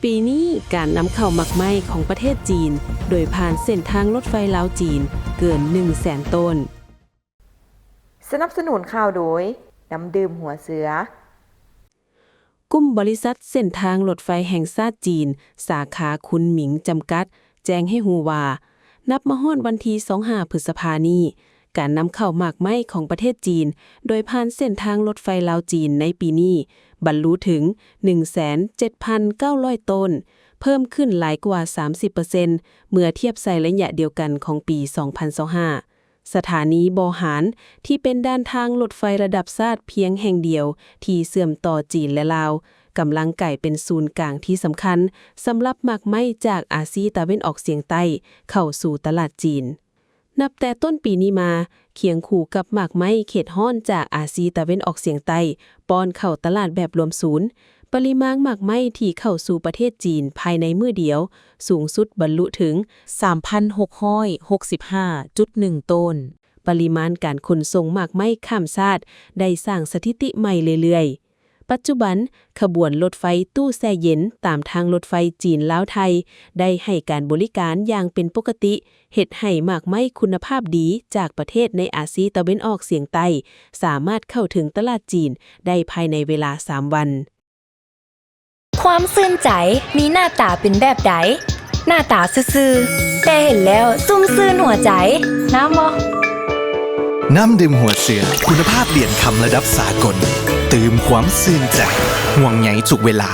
ปีนี้การนำเข้าหมักไหม้ของประเทศจีนโดยผ่านเส้นทางรถไฟลาวจีนเกิน 100,000 ต้นสนับสนุนข่าวโดยน้ำดื่มหัวเสือกลุ่มบริษัทเส้นทางรถไฟแห่งชาติจีนสาขาคุนหมิงจำกัดแจ้งให้ฮู้ว่านับมาฮอดวันที่25พฤษภาคมนี้การนำเข้าหมากไหม้ของประเทศจีนโดยผ่านเส้นทางรถไฟลาวจีนในปีนี้บรรลุถึง 17,900 ต้นเพิ่มขึ้นหลายกว่า 30% เมื่อเทียบใส่ระยะเดียวกันของปี 2025 สถานีบอหารที่เป็นด้านทางรถไฟระดับชาติเพียงแห่งเดียวที่เชื่อมต่อจีนและลาวกำลังกลายเป็นศูนย์กลางที่สำคัญสำหรับหมากไหม้จากอาซีตะวันออกเฉียงใต้เข้าสู่ตลาดจีนนับแต่ต้นปีนี้มาเคียงคู่กับหมากไหม้เขตฮ้อนจากอาซีตะวันออกเฉียงใต้ป้อนเข้าตลาดแบบรวมศูนย์ปริมาณหมากไหม้ที่เข้าสู่ประเทศจีนภายในมื้อเดียวสูงสุดบรรลุถึง 3,665.1 ต้นปริมาณการขนส่งหมากไหม้ข้ามชาติได้สร้างสถิติใหม่เรื่อยๆปัจจุบันขบวนรถไฟตู้แช่เย็นตามทางรถไฟจีนลาวไทยได้ให้การบริการอย่างเป็นปกติเฮ็ดให้หมากไหม้คุณภาพดีจากประเทศในอาซีตะวันออกเฉียงใต้สามารถเข้าถึงตลาดจีนได้ภายในเวลา 3 วันความซื่นใจมีหน้าตาเป็นแบบใดหน้าตาซื่อๆแต่เห็นแล้วซุ่มซื่นหัวใจน้ำบ่น้ำดื่มหัวเสือคุณภาพเหรียญคำระดับสากลตื่มความซื่นใจห่วงใยทุกเวลา